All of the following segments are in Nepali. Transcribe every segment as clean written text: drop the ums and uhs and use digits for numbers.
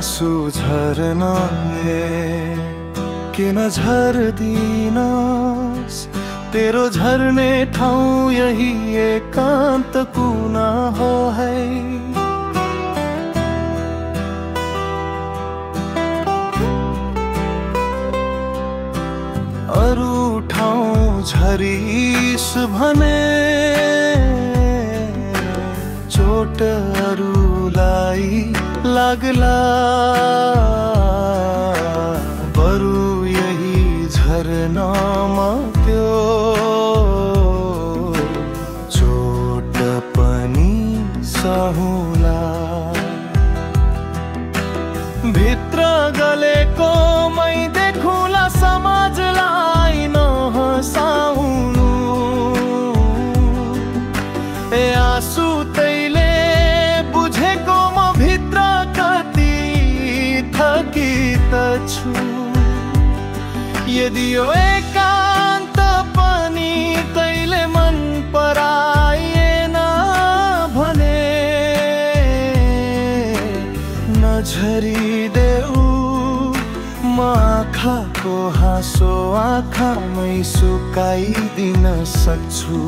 आँसु झर्नाले किन झर्दिनस् तेरो झर्ने ठाउँ यही एकान्त कुना हो है। अरू ठाउँ झरिस भने चोट अरूलाई लाग्ला, बरु यही झरनामा त्यो चोट पनि सहुला। भित्र गलेको मै देखुला समाजलाई नहसाउनु। ए आँसु तैले बुझेको म भित्र कति थकित छु। यदि यो एकान्त पनि तैले मन पराएन भने नझरिदेऊ म आँखाको हाँसो आँखामै सुकाइदिन सक्छु।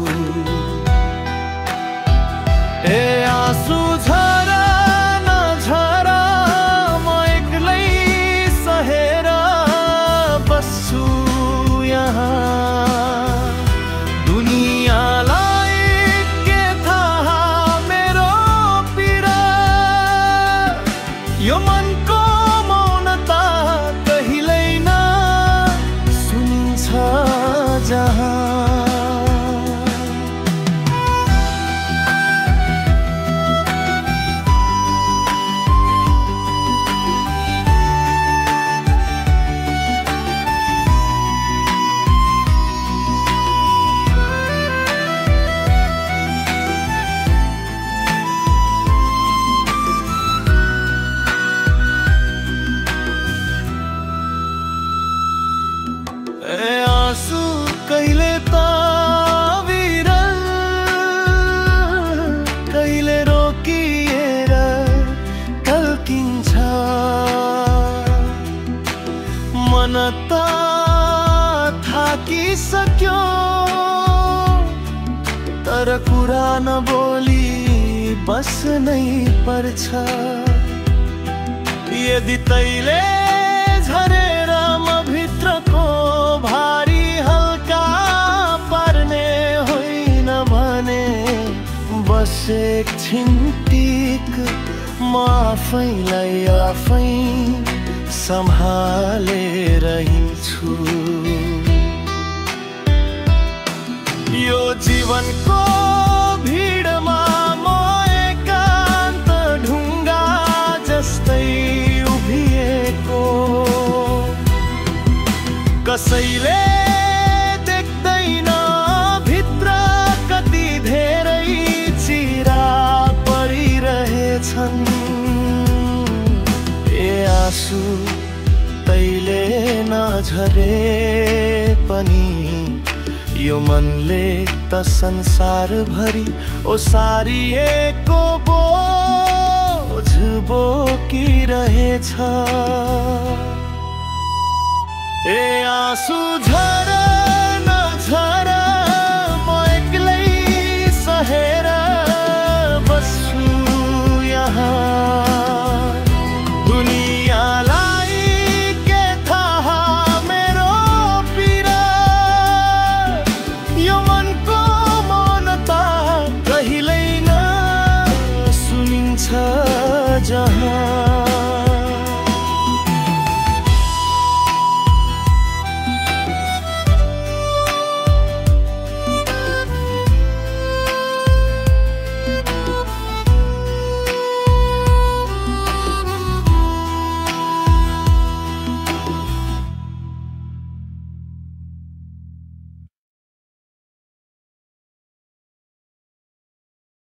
ए आँसु झर नझर म एक्लै सहेर बस्छु यहाँ। दुनियाँलाई के थाहा मेरो पीडा, यो मनको मौनता कहिल्यै न सुनिन्छ जहाँ। आँसु कहिले त विरल कहिले रोकिएर टल्किन्छ। मन त थाकिसक्यो तर कुरा नबोली बस्नै पर्छ। यदि तैले झरेर म भित्रको भारी हल्का पर्ने होइन भने बस एकछिन टिक म आफैलाई आफै सम्हालेर हिँड्छु। यो जीवनको भिडमा म एकान्त ढुङ्गा जस्तै उभिएको, कसैले देख्दैन भित्र कति धेरै चिरा परिरहेछन्। ए आँसु तैले नझरे पनि यो मनले त संसारभरि ओसारिएको बोझ बोकिरहेछ। ए आँसु झर नझर म एक्लै सहेर बस्छु यहाँ। दुनियाँलाई के थाहा मेरो पीडा, यो मनको मौनता कहिल्यै न सुनिन्छ जहाँ।